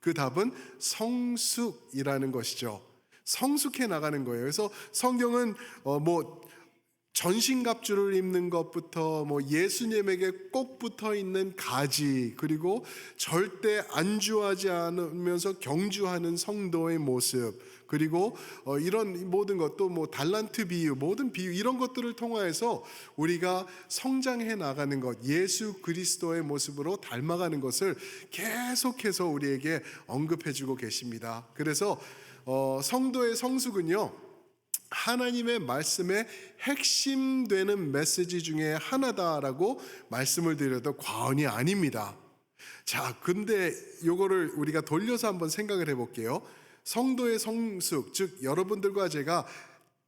그 답은 성숙이라는 것이죠. 성숙해 나가는 거예요. 그래서 성경은 전신갑주를 입는 것부터 예수님에게 꼭 붙어 있는 가지, 그리고 절대 안주하지 않으면서 경주하는 성도의 모습, 그리고 이런 모든 것도 달란트 비유, 모든 비유, 이런 것들을 통하여서 우리가 성장해 나가는 것, 예수 그리스도의 모습으로 닮아가는 것을 계속해서 우리에게 언급해 주고 계십니다. 그래서 성도의 성숙은요, 하나님의 말씀의 핵심되는 메시지 중에 하나다라고 말씀을 드려도 과언이 아닙니다. 자, 근데 요거를 우리가 돌려서 한번 생각을 해볼게요. 성도의 성숙, 즉 여러분들과 제가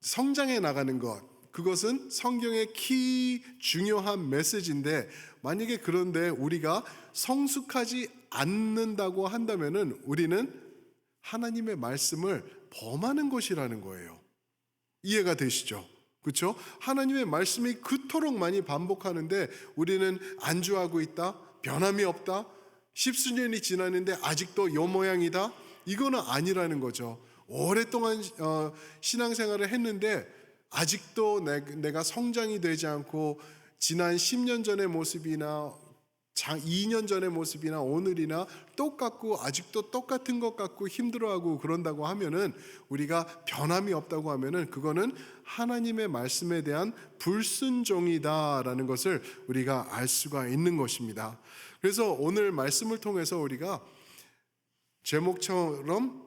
성장해 나가는 것, 그것은 성경의 키 중요한 메시지인데, 만약에 그런데 우리가 성숙하지 않는다고 한다면은 우리는 하나님의 말씀을 범하는 것이라는 거예요. 이해가 되시죠? 그렇죠? 하나님의 말씀이 그토록 많이 반복하는데 우리는 안주하고 있다, 변함이 없다, 십수년이 지났는데 아직도 요 모양이다, 이거는 아니라는 거죠. 오랫동안 신앙생활을 했는데 아직도 내가 성장이 되지 않고 지난 10년 전의 모습이나 2년 전의 모습이나 오늘이나 똑같고 아직도 똑같은 것 같고 힘들어하고 그런다고 하면은, 우리가 변함이 없다고 하면은 그거는 하나님의 말씀에 대한 불순종이다라는 것을 우리가 알 수가 있는 것입니다. 그래서 오늘 말씀을 통해서 우리가 제목처럼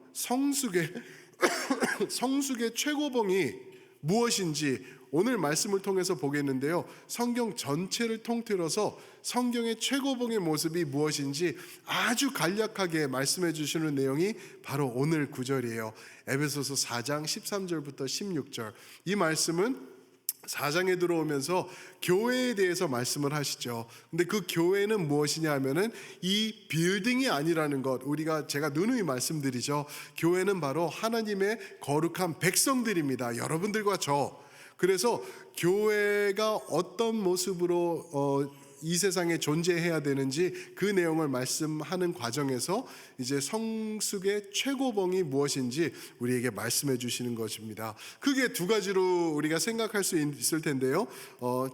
성숙의 최고봉이 무엇인지 오늘 말씀을 통해서 보겠는데요, 성경 전체를 통틀어서 성경의 최고봉의 모습이 무엇인지 아주 간략하게 말씀해 주시는 내용이 바로 오늘 구절이에요. 에베소서 4장 13절부터 16절. 이 말씀은 4장에 들어오면서 교회에 대해서 말씀을 하시죠. 근데 그 교회는 무엇이냐 하면은 이 빌딩이 아니라는 것, 제가 누누이 말씀드리죠. 교회는 바로 하나님의 거룩한 백성들입니다. 여러분들과 저. 그래서 교회가 어떤 모습으로 이 세상에 존재해야 되는지 그 내용을 말씀하는 과정에서 이제 성숙의 최고봉이 무엇인지 우리에게 말씀해 주시는 것입니다. 크게 두 가지로 우리가 생각할 수 있을 텐데요.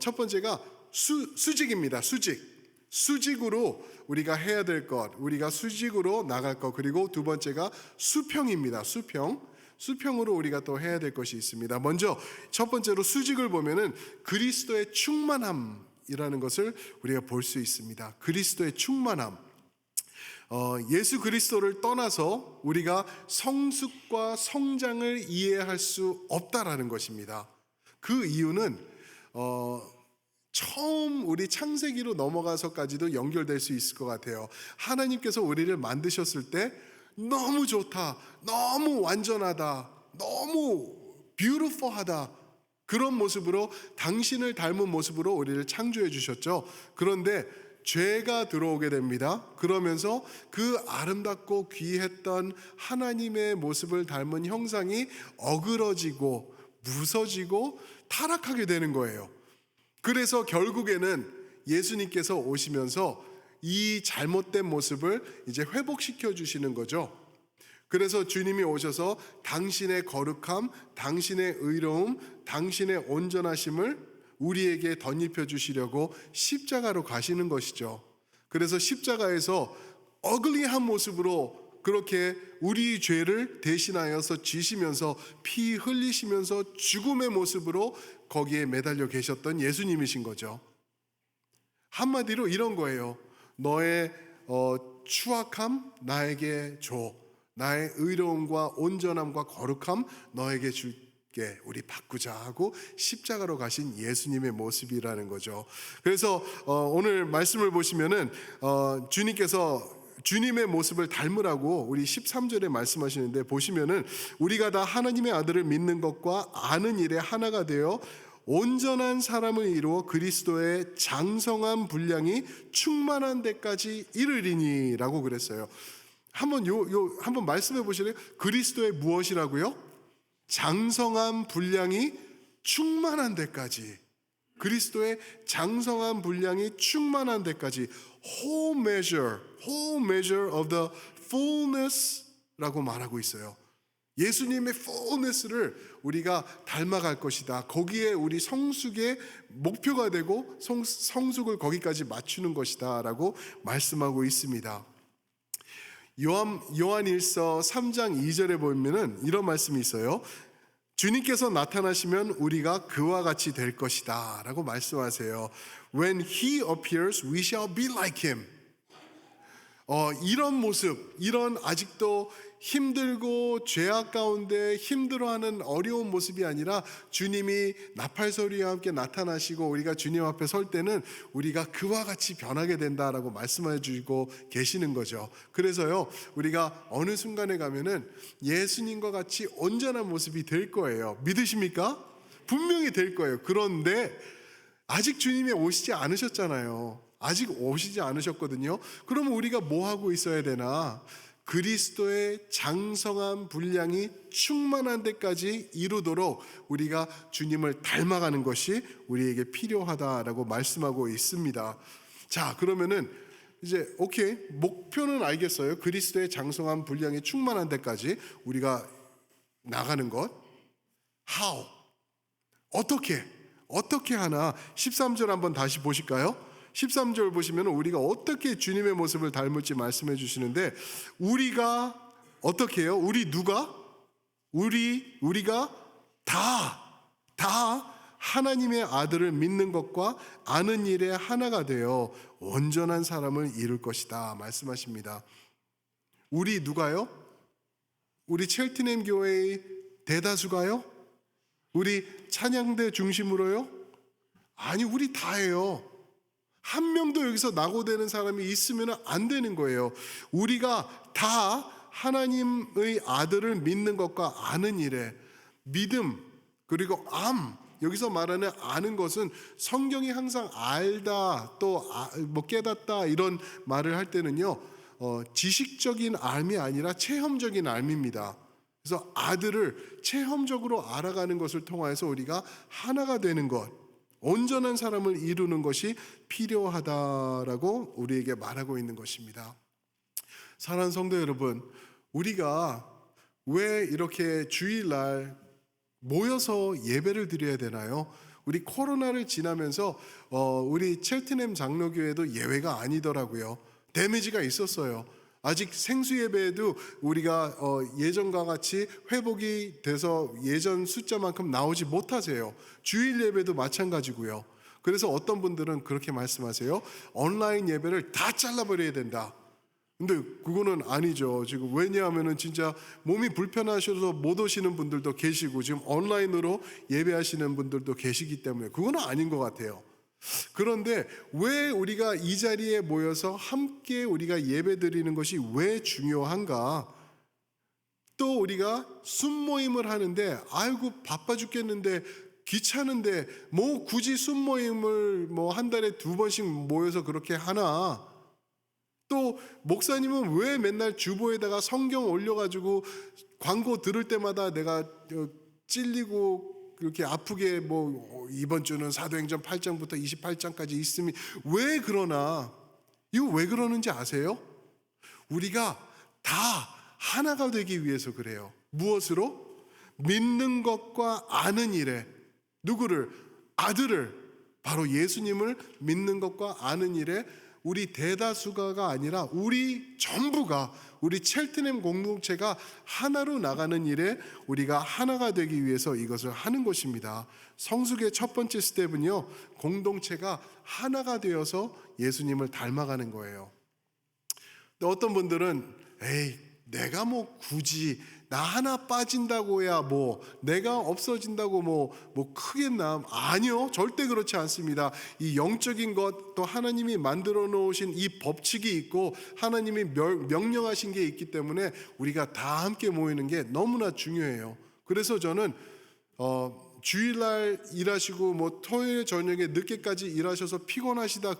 첫 번째가 수직입니다. 수직으로 우리가 해야 될 것, 우리가 수직으로 나갈 것. 그리고 두 번째가 수평입니다. 수평으로 우리가 또 해야 될 것이 있습니다. 먼저 첫 번째로 수직을 보면은 그리스도의 충만함이라는 것을 우리가 볼 수 있습니다. 그리스도의 충만함. 예수 그리스도를 떠나서 우리가 성숙과 성장을 이해할 수 없다라는 것입니다. 그 이유는 처음 우리 창세기로 넘어가서까지도 연결될 수 있을 것 같아요. 하나님께서 우리를 만드셨을 때 너무 좋다, 너무 완전하다, 너무 뷰티풀하다, 그런 모습으로, 당신을 닮은 모습으로 우리를 창조해 주셨죠. 그런데 죄가 들어오게 됩니다. 그러면서 그 아름답고 귀했던 하나님의 모습을 닮은 형상이 어그러지고 무서지고 타락하게 되는 거예요. 그래서 결국에는 예수님께서 오시면서 이 잘못된 모습을 이제 회복시켜 주시는 거죠. 그래서 주님이 오셔서 당신의 거룩함, 당신의 의로움, 당신의 온전하심을 우리에게 덧입혀 주시려고 십자가로 가시는 것이죠. 그래서 십자가에서 어글리한 모습으로 그렇게 우리 죄를 대신하여서 지시면서 피 흘리시면서 죽음의 모습으로 거기에 매달려 계셨던 예수님이신 거죠. 한마디로 이런 거예요. 너의 추악함 나에게 줘, 나의 의로움과 온전함과 거룩함 너에게 줄게, 우리 바꾸자 하고 십자가로 가신 예수님의 모습이라는 거죠. 그래서 오늘 말씀을 보시면은 주님께서 주님의 모습을 닮으라고 우리 13절에 말씀하시는데, 보시면은 우리가 다 하나님의 아들을 믿는 것과 아는 일에 하나가 되어 온전한 사람을 이루어 그리스도의 장성한 분량이 충만한 데까지 이르리니라고 그랬어요. 한번 말씀해 보실래요? 그리스도의 무엇이라고요? 장성한 분량이 충만한 데까지. 그리스도의 장성한 분량이 충만한 데까지. whole measure of the fullness라고 말하고 있어요. 예수님의 fullness를 우리가 닮아갈 것이다. 거기에 우리 성숙의 목표가 되고 성숙을 거기까지 맞추는 것이다 라고 말씀하고 있습니다. 요한일서 3장 2절에 보면은 이런 말씀이 있어요. 주님께서 나타나시면 우리가 그와 같이 될 것이다 라고 말씀하세요. When He appears, we shall be like Him. 이런 모습, 이런 아직도 힘들고 죄악 가운데 힘들어하는 어려운 모습이 아니라 주님이 나팔소리와 함께 나타나시고 우리가 주님 앞에 설 때는 우리가 그와 같이 변하게 된다라고 말씀해 주시고 계시는 거죠. 그래서요, 우리가 어느 순간에 가면은 예수님과 같이 온전한 모습이 될 거예요. 믿으십니까? 분명히 될 거예요. 그런데 아직 주님이 오시지 않으셨잖아요. 아직 오시지 않으셨거든요. 그러면 우리가 뭐 하고 있어야 되나? 그리스도의 장성한 분량이 충만한 데까지 이루도록 우리가 주님을 닮아가는 것이 우리에게 필요하다라고 말씀하고 있습니다. 자, 그러면은 이제 오케이, 목표는 알겠어요. 그리스도의 장성한 분량이 충만한 데까지 우리가 나가는 것. How? 어떻게 하나? 13절 한번 다시 보실까요? 13절 보시면 우리가 어떻게 주님의 모습을 닮을지 말씀해 주시는데, 우리가 어떻게 해요? 우리가 다 하나님의 아들을 믿는 것과 아는 일에 하나가 되어 온전한 사람을 이룰 것이다 말씀하십니다. 우리 누가요? 우리 첼티넴 교회의 대다수가요? 우리 찬양대 중심으로요? 아니, 우리 다예요. 한 명도 여기서 낙오되는 사람이 있으면 안 되는 거예요. 우리가 다 하나님의 아들을 믿는 것과 아는 일에, 믿음 그리고 여기서 말하는 아는 것은 성경이 항상 알다 또 뭐 깨닫다 이런 말을 할 때는요, 지식적인 알미 아니라 체험적인 알미입니다. 그래서 아들을 체험적으로 알아가는 것을 통해서 우리가 하나가 되는 것, 온전한 사람을 이루는 것이 필요하다라고 우리에게 말하고 있는 것입니다. 사랑하는 성도 여러분, 우리가 왜 이렇게 주일날 모여서 예배를 드려야 되나요? 우리 코로나를 지나면서 우리 첼티넴 장로교회도 예외가 아니더라고요. 데미지가 있었어요. 아직 생수 예배에도 우리가 예전과 같이 회복이 돼서 예전 숫자만큼 나오지 못하세요. 주일 예배도 마찬가지고요. 그래서 어떤 분들은 그렇게 말씀하세요. 온라인 예배를 다 잘라버려야 된다. 근데 그거는 아니죠. 지금 왜냐하면은 진짜 몸이 불편하셔서 못 오시는 분들도 계시고 지금 온라인으로 예배하시는 분들도 계시기 때문에 그거는 아닌 것 같아요. 그런데 왜 우리가 이 자리에 모여서 함께 우리가 예배 드리는 것이 왜 중요한가? 또 우리가 순모임을 하는데 아이고 바빠 죽겠는데 귀찮은데 뭐 굳이 순모임을 뭐 한 달에 2번씩 모여서 그렇게 하나? 또 목사님은 왜 맨날 주보에다가 성경 올려가지고 광고 들을 때마다 내가 찔리고 그렇게 아프게 뭐 이번 주는 사도행전 8장부터 28장까지 있으면 왜 그러나? 이거 왜 그러는지 아세요? 우리가 다 하나가 되기 위해서 그래요. 무엇으로? 믿는 것과 아는 일에. 누구를? 아들을. 바로 예수님을 믿는 것과 아는 일에 우리 대다수가가 아니라 우리 전부가, 우리 첼티넴 공동체가 하나로 나가는 일에 우리가 하나가 되기 위해서 이것을 하는 것입니다. 성숙의 첫 번째 스텝은요, 공동체가 하나가 되어서 예수님을 닮아가는 거예요. 근데 어떤 분들은 에이, 내가 뭐 굳이 나 하나 빠진다고야 뭐 내가 없어진다고 뭐 크겠나? 아니요, 절대 그렇지 않습니다. 이 영적인 것, 또 하나님이 만들어 놓으신 이 법칙이 있고 하나님이 명령하신 게 있기 때문에 우리가 다 함께 모이는 게 너무나 중요해요. 그래서 저는 주일날 일하시고 뭐 토요일 저녁에 늦게까지 일하셔서 피곤하시다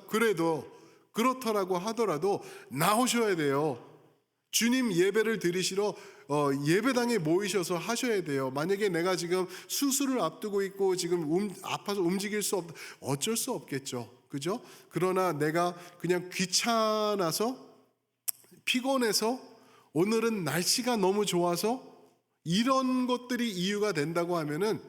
그렇더라고 하더라도 나오셔야 돼요. 주님 예배를 드리시러 예배당에 모이셔서 하셔야 돼요. 만약에 내가 지금 수술을 앞두고 있고 지금 아파서 움직일 수 없다, 어쩔 수 없겠죠. 그죠? 그러나 내가 그냥 귀찮아서 피곤해서 오늘은 날씨가 너무 좋아서 이런 것들이 이유가 된다고 하면은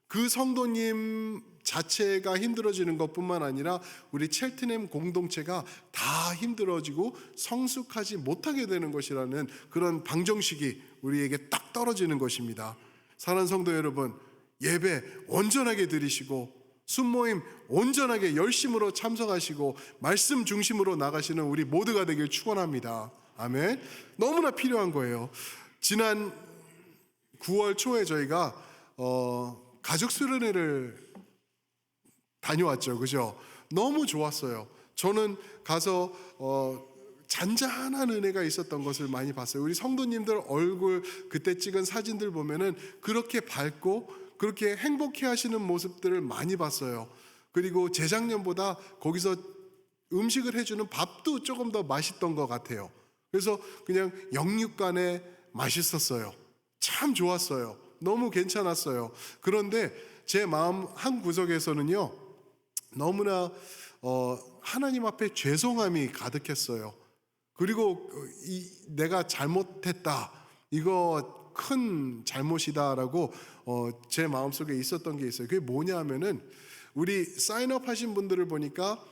그 성도님 자체가 힘들어지는 것뿐만 아니라 우리 첼트넴 공동체가 다 힘들어지고 성숙하지 못하게 되는 것이라는 그런 방정식이 우리에게 딱 떨어지는 것입니다. 사랑하는 성도 여러분, 예배 온전하게 드리시고 순모임 온전하게 열심으로 참석하시고 말씀 중심으로 나가시는 우리 모두가 되길 축원합니다. 아멘. 너무나 필요한 거예요. 지난 9월 초에 저희가 가족 수련회를 다녀왔죠. 그죠? 너무 좋았어요. 저는 가서 잔잔한 은혜가 있었던 것을 많이 봤어요. 우리 성도님들 얼굴 그때 찍은 사진들 보면은 그렇게 밝고 그렇게 행복해 하시는 모습들을 많이 봤어요. 그리고 재작년보다 거기서 음식을 해주는 밥도 조금 더 맛있던 것 같아요. 그래서 그냥 영육간에 맛있었어요. 참 좋았어요. 너무 괜찮았어요. 그런데 제 마음 한 구석에서는요, 너무나 하나님 앞에 죄송함이 가득했어요. 그리고 내가 잘못했다, 이거 큰 잘못이다라고 제 마음속에 있었던 게 있어요. 그게 뭐냐 하면은 우리 사인업 하신 분들을 보니까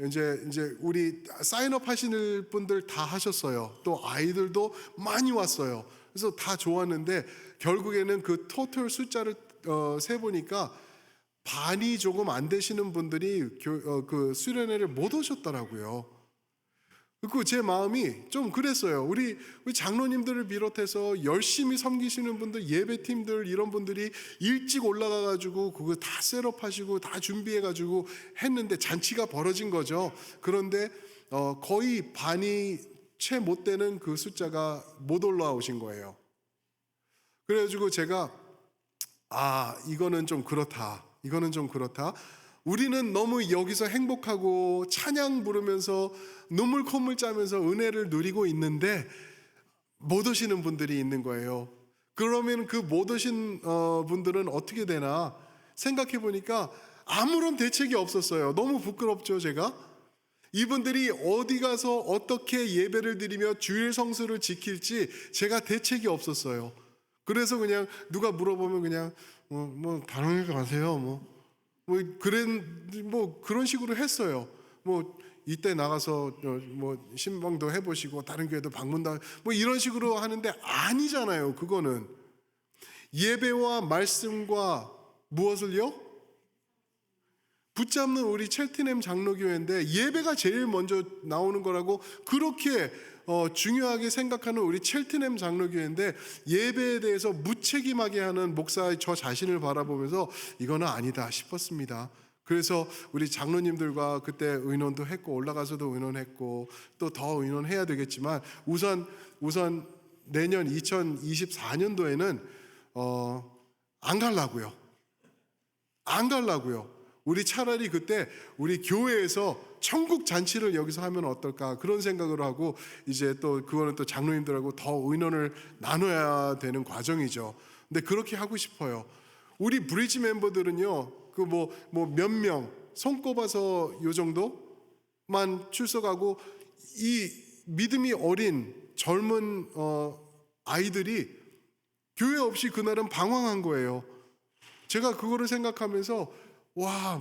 이제 우리 사인업 하시는 분들 다 하셨어요. 또 아이들도 많이 왔어요. 그래서 다 좋았는데 결국에는 그 토탈 숫자를 세 보니까 반이 조금 안 되시는 분들이 그 수련회를 못 오셨더라고요. 그 제 마음이 좀 그랬어요. 우리 장로님들을 비롯해서 열심히 섬기시는 분들, 예배팀들 이런 분들이 일찍 올라가 가지고 그거 다 셋업하시고 다 준비해 가지고 했는데 잔치가 벌어진 거죠. 그런데 거의 반이 채 못 되는 그 숫자가 못 올라오신 거예요. 그래가지고 제가 이거는 좀 그렇다. 이거는 좀 그렇다. 우리는 너무 여기서 행복하고 찬양 부르면서 눈물 콧물 짜면서 은혜를 누리고 있는데 못 오시는 분들이 있는 거예요. 그러면 그 못 오신 분들은 어떻게 되나 생각해 보니까 아무런 대책이 없었어요. 너무 부끄럽죠, 제가. 이분들이 어디 가서 어떻게 예배를 드리며 주일 성수를 지킬지 제가 대책이 없었어요. 그래서 그냥 누가 물어보면 그냥 뭐 다른 데 가세요. 그런 식으로 했어요. 이때 나가서 신방도 해보시고 다른 교회도 방문다 이런 식으로 하는데 아니잖아요. 그거는 예배와 말씀과 무엇을요? 붙잡는 우리 첼트넴 장로교회인데 예배가 제일 먼저 나오는 거라고 그렇게 중요하게 생각하는 우리 첼트넴 장로교회인데 예배에 대해서 무책임하게 하는 목사의 저 자신을 바라보면서 이거는 아니다 싶었습니다. 그래서 우리 장로님들과 그때 의논도 했고 올라가서도 의논했고 또 더 의논해야 되겠지만 우선 내년 2024년도에는 안 가려고요. 우리 차라리 그때 우리 교회에서 천국 잔치를 여기서 하면 어떨까 그런 생각을 하고 이제 또 그거는 또 장로님들하고 더 의논을 나눠야 되는 과정이죠. 근데 그렇게 하고 싶어요. 우리 브리지 멤버들은요 그 몇 명 손꼽아서 요 정도만 출석하고 이 믿음이 어린 젊은 아이들이 교회 없이 그날은 방황한 거예요. 제가 그거를 생각하면서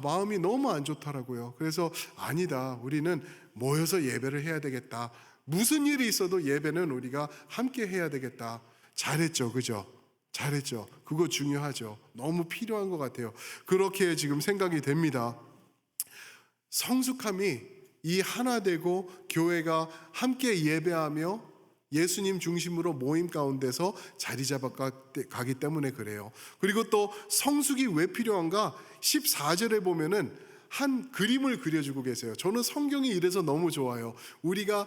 마음이 너무 안 좋더라고요. 그래서 아니다. 우리는 모여서 예배를 해야 되겠다. 무슨 일이 있어도 예배는 우리가 함께 해야 되겠다. 잘했죠. 그죠? 잘했죠. 그거 중요하죠. 너무 필요한 것 같아요. 그렇게 지금 생각이 됩니다. 성숙함이 이 하나 되고 교회가 함께 예배하며 예수님 중심으로 모임 가운데서 자리 잡아가기 때문에 그래요. 그리고 또 성숙이 왜 필요한가? 14절에 보면은 한 그림을 그려주고 계세요. 저는 성경이 이래서 너무 좋아요. 우리가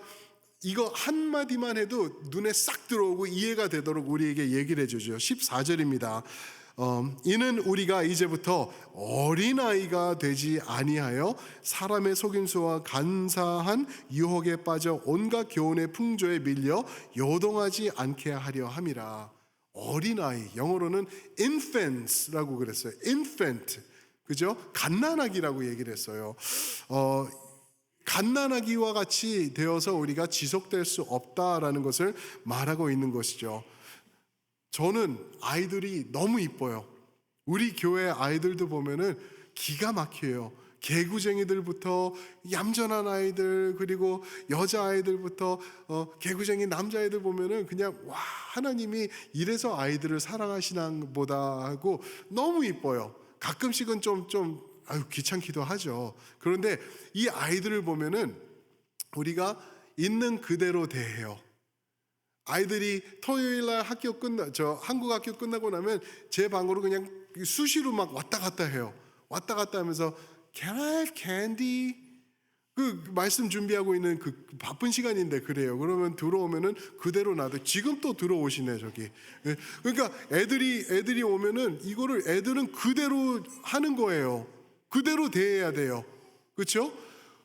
이거 한마디만 해도 눈에 싹 들어오고 이해가 되도록 우리에게 얘기를 해주죠. 14절입니다. 이는 우리가 이제부터 어린아이가 되지 아니하여 사람의 속임수와 간사한 유혹에 빠져 온갖 교훈의 풍조에 밀려 요동하지 않게 하려 함이라. 어린아이, 영어로는 infants라고 그랬어요. infant, 그죠? 갓난아기라고 얘기를 했어요. 갓난아기와 같이 되어서 우리가 지속될 수 없다라는 것을 말하고 있는 것이죠. 저는 아이들이 너무 이뻐요. 우리 교회 아이들도 보면은 기가 막혀요. 개구쟁이들부터 얌전한 아이들, 그리고 여자아이들부터 개구쟁이 남자아이들 보면은 그냥 와, 하나님이 이래서 아이들을 사랑하시나 보다 하고 너무 이뻐요. 가끔씩은 좀 귀찮기도 하죠. 그런데 이 아이들을 보면은 우리가 있는 그대로 대해요. 아이들이 토요일 날 한국 학교 끝나고 나면 제 방으로 그냥 수시로 막 왔다 갔다 해요. 왔다 갔다 하면서 Can I have candy? 그 말씀 준비하고 있는 그 바쁜 시간인데 그래요. 그러면 들어오면은 그대로 놔둬. 지금 또 들어오시네 저기. 그러니까 애들이 오면은 이거를 애들은 그대로 하는 거예요. 그대로 대해야 돼요. 그렇죠?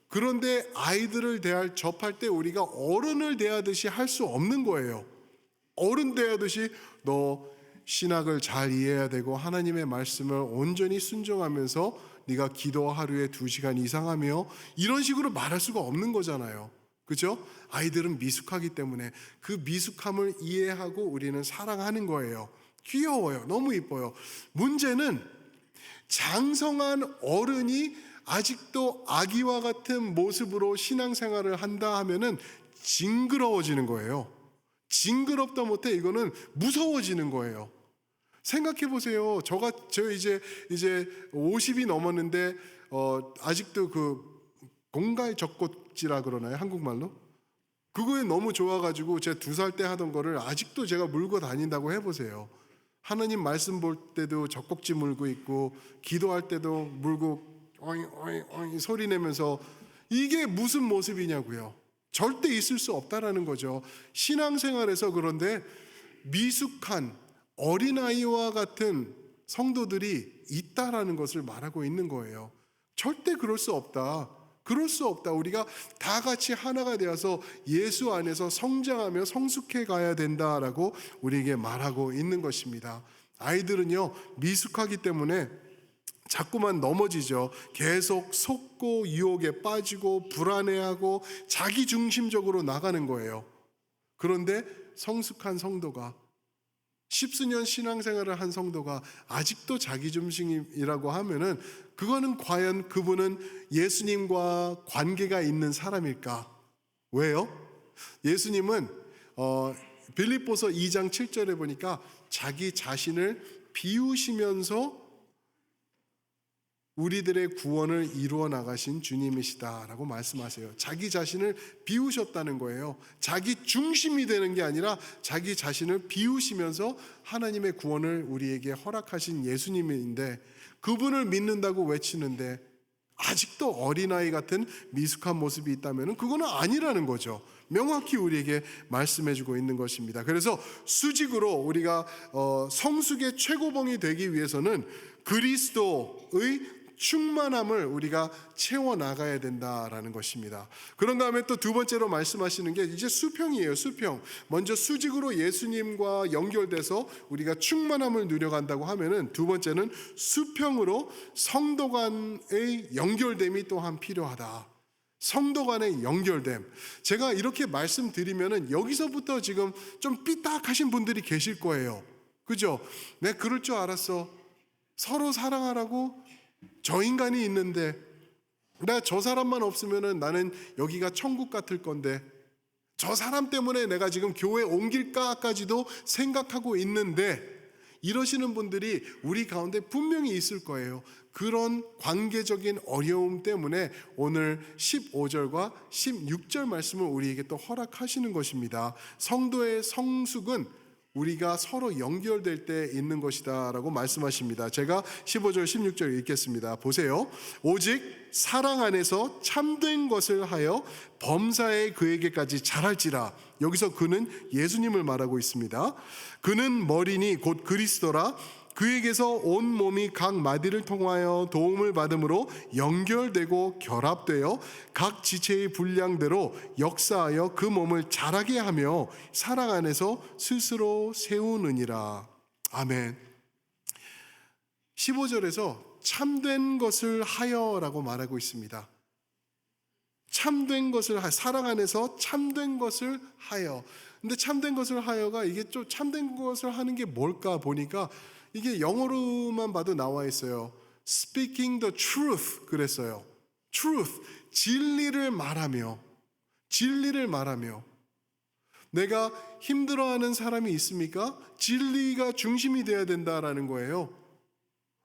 그런데 아이들을 접할 때 우리가 어른을 대하듯이 할 수 없는 거예요. 어른 대하듯이 너 신학을 잘 이해해야 되고 하나님의 말씀을 온전히 순종하면서 네가 기도 하루에 2시간 이상 하며 이런 식으로 말할 수가 없는 거잖아요. 그렇죠? 아이들은 미숙하기 때문에 그 미숙함을 이해하고 우리는 사랑하는 거예요. 귀여워요. 너무 이뻐요. 문제는 장성한 어른이 아직도 아기와 같은 모습으로 신앙생활을 한다 하면은 징그러워지는 거예요. 징그럽다 못해 이거는 무서워지는 거예요. 생각해 보세요. 저 이제 50이 넘었는데 아직도 그 공갈 젖꼭지라 그러나요? 한국말로? 그거에 너무 좋아가지고 제가 2살 때 하던 거를 아직도 제가 물고 다닌다고 해보세요. 하나님 말씀 볼 때도 젖꼭지 물고 있고 기도할 때도 물고 어잉 어잉 어잉 소리 내면서 이게 무슨 모습이냐고요. 절대 있을 수 없다라는 거죠. 신앙생활에서 그런데 미숙한 어린아이와 같은 성도들이 있다라는 것을 말하고 있는 거예요. 절대 그럴 수 없다. 그럴 수 없다. 우리가 다 같이 하나가 되어서 예수 안에서 성장하며 성숙해 가야 된다라고 우리에게 말하고 있는 것입니다. 아이들은요, 미숙하기 때문에 자꾸만 넘어지죠. 계속 속고 유혹에 빠지고 불안해하고 자기중심적으로 나가는 거예요. 그런데 성숙한 성도가 10수년 신앙생활을 한 성도가 아직도 자기중심이라고 하면은 그거는 과연 그분은 예수님과 관계가 있는 사람일까? 왜요? 예수님은 빌립보서 2장 7절에 보니까 자기 자신을 비우시면서 우리들의 구원을 이루어 나가신 주님이시다라고 말씀하세요. 자기 자신을 비우셨다는 거예요. 자기 중심이 되는 게 아니라 자기 자신을 비우시면서 하나님의 구원을 우리에게 허락하신 예수님인데 그분을 믿는다고 외치는데 아직도 어린아이 같은 미숙한 모습이 있다면 그거는 아니라는 거죠. 명확히 우리에게 말씀해주고 있는 것입니다. 그래서 수직으로 우리가 성숙의 최고봉이 되기 위해서는 그리스도의 충만함을 우리가 채워나가야 된다라는 것입니다. 그런 다음에 또 두 번째로 말씀하시는 게 이제 수평이에요. 수평. 먼저 수직으로 예수님과 연결돼서 우리가 충만함을 누려간다고 하면은 두 번째는 수평으로 성도 간의 연결됨이 또한 필요하다. 성도 간의 연결됨. 제가 이렇게 말씀드리면은 여기서부터 지금 좀 삐딱하신 분들이 계실 거예요. 그죠? 내가 그럴 줄 알았어. 서로 사랑하라고 저 인간이 있는데 나 저 사람만 없으면은 나는 여기가 천국 같을 건데 저 사람 때문에 내가 지금 교회 옮길까까지도 생각하고 있는데 이러시는 분들이 우리 가운데 분명히 있을 거예요. 그런 관계적인 어려움 때문에 오늘 15절과 16절 말씀을 우리에게 또 허락하시는 것입니다. 성도의 성숙은 우리가 서로 연결될 때 있는 것이다 라고 말씀하십니다. 제가 15절 16절 읽겠습니다. 보세요. 오직 사랑 안에서 참된 것을 하여 범사에 그에게까지 자랄지라. 여기서 그는 예수님을 말하고 있습니다. 그는 머리니 곧 그리스도라. 그에게서 온 몸이 각 마디를 통하여 도움을 받음으로 연결되고 결합되어 각 지체의 분량대로 역사하여 그 몸을 자라게 하며 사랑 안에서 스스로 세우느니라. 아멘. 15절에서 참된 것을 하여라고 말하고 있습니다. 참된 것을 사랑 안에서 참된 것을 하여. 근데 참된 것을 하여가 이게 좀 참된 것을 하는 게 뭘까 보니까 이게 영어로만 봐도 나와 있어요. Speaking the truth 그랬어요. Truth, 진리를 말하며, 진리를 말하며. 내가 힘들어하는 사람이 있습니까? 진리가 중심이 되어야 된다라는 거예요.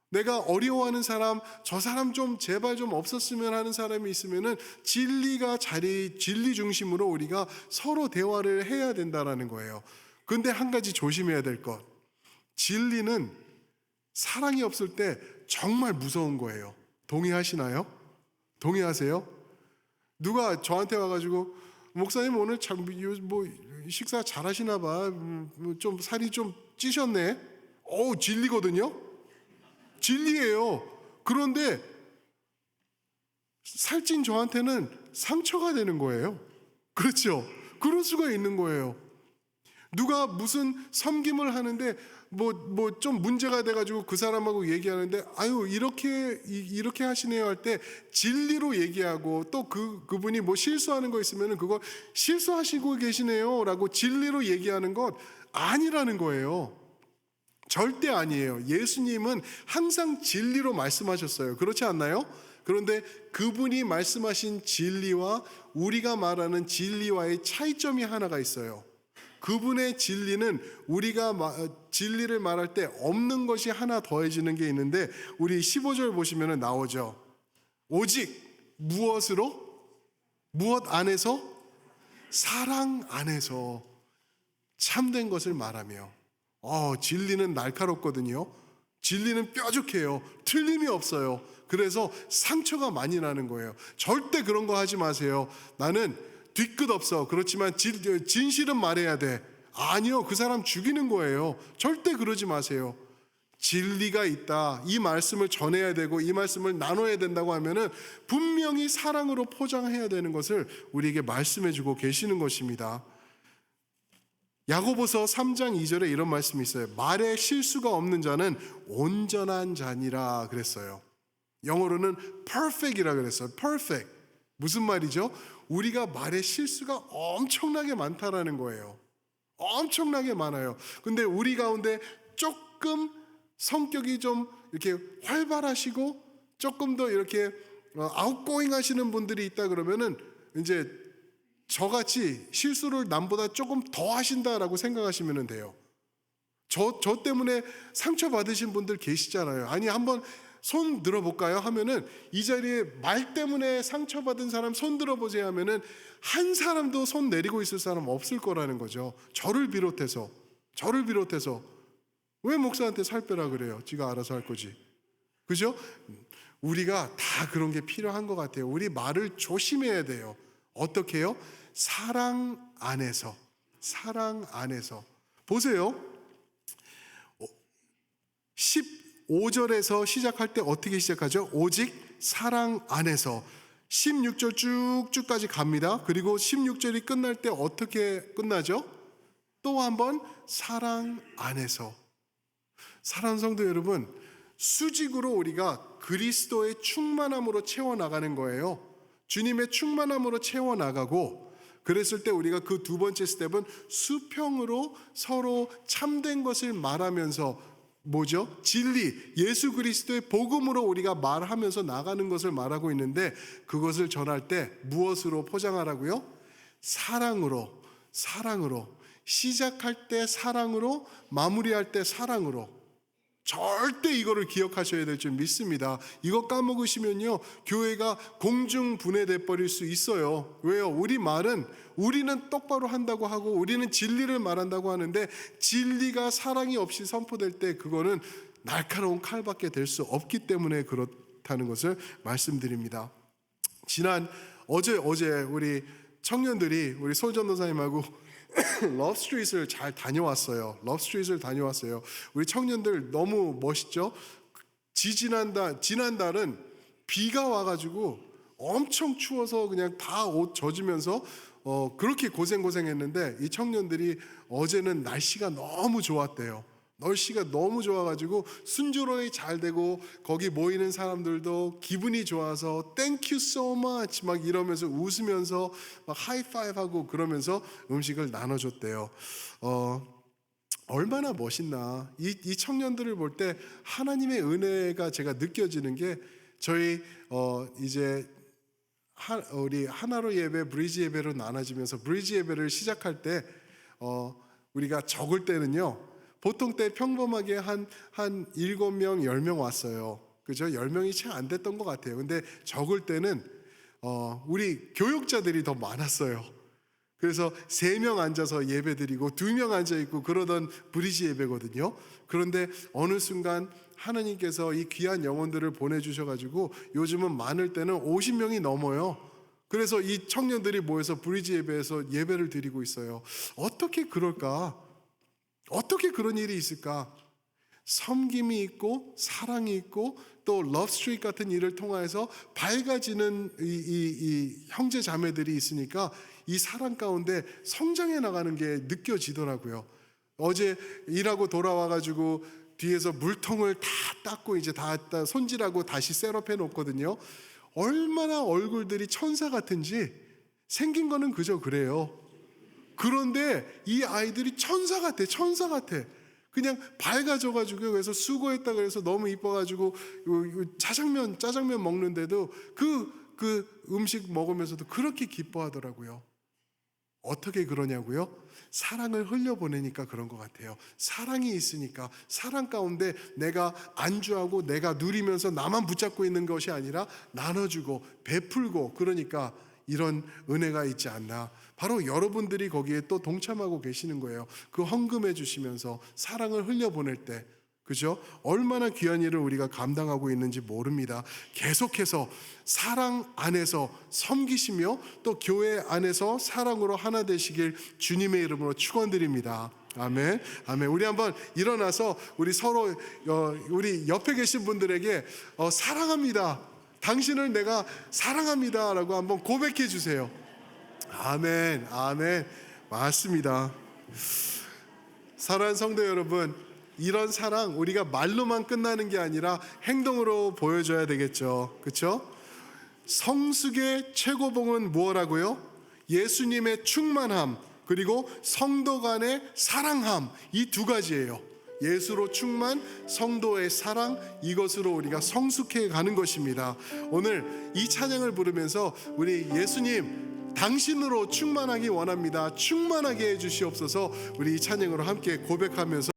내가 어려워하는 사람, 저 사람 좀 제발 좀 없었으면 하는 사람이 있으면은 진리가 진리 중심으로 우리가 서로 대화를 해야 된다라는 거예요. 근데 한 가지 조심해야 될 것. 진리는 사랑이 없을 때 정말 무서운 거예요. 동의하시나요? 동의하세요? 누가 저한테 와가지고 목사님 오늘 참 뭐 식사 잘하시나 봐. 좀 살이 좀 찌셨네. 진리거든요. 진리예요. 그런데 살찐 저한테는 상처가 되는 거예요. 그렇죠? 그럴 수가 있는 거예요. 누가 무슨 섬김을 하는데 뭐 좀 문제가 돼가지고 그 사람하고 얘기하는데 아유 이렇게 하시네요 할 때 진리로 얘기하고 또 그분이 뭐 실수하는 거 있으면은 그거 실수하시고 계시네요라고 진리로 얘기하는 것 아니라는 거예요. 절대 아니에요. 예수님은 항상 진리로 말씀하셨어요. 그렇지 않나요? 그런데 그분이 말씀하신 진리와 우리가 말하는 진리와의 차이점이 하나가 있어요. 그분의 진리는 우리가 진리를 말할 때 없는 것이 하나 더해지는 게 있는데 우리 15절 보시면 나오죠. 오직 무엇으로? 무엇 안에서? 사랑 안에서 참된 것을 말하며. 진리는 날카롭거든요. 진리는 뾰족해요. 틀림이 없어요. 그래서 상처가 많이 나는 거예요. 절대 그런 거 하지 마세요. 나는 뒤끝 없어. 그렇지만 진실은 말해야 돼. 아니요. 그 사람 죽이는 거예요. 절대 그러지 마세요. 진리가 있다. 이 말씀을 전해야 되고 이 말씀을 나눠야 된다고 하면은 분명히 사랑으로 포장해야 되는 것을 우리에게 말씀해 주고 계시는 것입니다. 야고보서 3장 2절에 이런 말씀이 있어요. 말에 실수가 없는 자는 온전한 자니라 그랬어요. 영어로는 perfect이라 그랬어요. perfect. 무슨 말이죠? 우리가 말에 실수가 엄청나게 많다라는 거예요. 엄청나게 많아요. 근데 우리 가운데 조금 성격이 좀 이렇게 활발하시고 조금 더 이렇게 아웃고잉 하시는 분들이 있다 그러면은 이제 저같이 실수를 남보다 조금 더 하신다라고 생각하시면 돼요. 저 때문에 상처받으신 분들 계시잖아요. 아니 한번 손 들어볼까요? 하면은 이 자리에 말 때문에 상처받은 사람 손 들어보세요 하면은 한 사람도 손 내리고 있을 사람 없을 거라는 거죠. 저를 비롯해서 왜 목사한테 살 빼라 그래요? 지가 알아서 할 거지. 그죠? 우리가 다 그런 게 필요한 것 같아요. 우리 말을 조심해야 돼요. 어떻게 해요? 사랑 안에서 보세요. 15절에서 시작할 때 어떻게 시작하죠? 오직 사랑 안에서 16절 쭉쭉까지 갑니다. 그리고 16절이 끝날 때 어떻게 끝나죠? 또 한번 사랑 안에서. 사랑하는 성도 여러분, 수직으로 우리가 그리스도의 충만함으로 채워나가는 거예요. 주님의 충만함으로 채워나가고, 그랬을 때 우리가 그 두 번째 스텝은 수평으로 서로 참된 것을 말하면서 뭐죠? 진리, 예수 그리스도의 복음으로 우리가 말하면서 나가는 것을 말하고 있는데 그것을 전할 때 무엇으로 포장하라고요? 사랑으로. 시작할 때 사랑으로, 마무리할 때 사랑으로. 절대 이거를 기억하셔야 될 줄 믿습니다. 이거 까먹으시면요 교회가 공중분해돼 버릴 수 있어요. 왜요? 우리는 똑바로 한다고 하고 우리는 진리를 말한다고 하는데 진리가 사랑이 없이 선포될 때 그거는 날카로운 칼밖에 될 수 없기 때문에 그렇다는 것을 말씀드립니다. 어제 우리 청년들이 우리 솔 전도사님하고 러브스트릿을 잘 다녀왔어요. 우리 청년들 너무 멋있죠? 지난달은 비가 와가지고 엄청 추워서 그냥 다 옷 젖으면서 그렇게 고생했는데 이 청년들이 어제는 날씨가 너무 좋았대요. 날씨가 너무 좋아가지고 순조로이 잘 되고 거기 모이는 사람들도 기분이 좋아서 Thank you so much 막 이러면서 웃으면서 막 하이파이브하고 그러면서 음식을 나눠줬대요. 얼마나 멋있나. 이 청년들을 볼 때 하나님의 은혜가 제가 느껴지는 게 저희 이제 우리 하나로 예배, 브리지 예배로 나눠지면서 브리지 예배를 시작할 때 우리가 적을 때는요. 보통 때 평범하게 한 7명, 10명 왔어요. 그죠? 10명이 채 안 됐던 것 같아요. 근데 적을 때는 우리 교육자들이 더 많았어요. 그래서 3명 앉아서 예배 드리고 2명 앉아 있고 그러던 브리지 예배거든요. 그런데 어느 순간 하나님께서 이 귀한 영혼들을 보내주셔가지고 요즘은 많을 때는 50명이 넘어요. 그래서 이 청년들이 모여서 브리지 예배에서 예배를 드리고 있어요. 어떻게 그럴까? 어떻게 그런 일이 있을까? 섬김이 있고 사랑이 있고 또 러브스트리트 같은 일을 통해서 밝아지는 이 형제 자매들이 있으니까 이 사랑 가운데 성장해 나가는 게 느껴지더라고요. 어제 일하고 돌아와가지고 뒤에서 물통을 다 닦고 이제 다 손질하고 다시 셋업해 놓거든요. 얼마나 얼굴들이 천사 같은지 생긴 거는 그저 그래요. 그런데 이 아이들이 천사 같아, 천사 같아. 그냥 밝아져가지고 그래서 수고했다 그래서 너무 이뻐가지고 짜장면 먹는데도 그 음식 먹으면서도 그렇게 기뻐하더라고요. 어떻게 그러냐고요? 사랑을 흘려보내니까 그런 것 같아요. 사랑이 있으니까 사랑 가운데 내가 안주하고 내가 누리면서 나만 붙잡고 있는 것이 아니라 나눠주고 베풀고 그러니까 이런 은혜가 있지 않나. 바로 여러분들이 거기에 또 동참하고 계시는 거예요. 그 헌금해 주시면서 사랑을 흘려보낼 때 그죠? 얼마나 귀한 일을 우리가 감당하고 있는지 모릅니다. 계속해서 사랑 안에서 섬기시며 또 교회 안에서 사랑으로 하나 되시길 주님의 이름으로 축원드립니다. 아멘. 아멘. 우리 한번 일어나서 우리 서로 우리 옆에 계신 분들에게 사랑합니다. 당신을 내가 사랑합니다라고 한번 고백해 주세요. 아멘. 아멘. 맞습니다. 사랑하는 성도 여러분, 이런 사랑 우리가 말로만 끝나는 게 아니라 행동으로 보여줘야 되겠죠. 그렇죠? 성숙의 최고봉은 무엇라고요? 예수님의 충만함 그리고 성도 간의 사랑함, 이 두 가지예요. 예수로 충만, 성도의 사랑, 이것으로 우리가 성숙해 가는 것입니다. 오늘 이 찬양을 부르면서 우리 예수님 당신으로 충만하기 원합니다. 충만하게 해주시옵소서. 우리 이 찬양으로 함께 고백하면서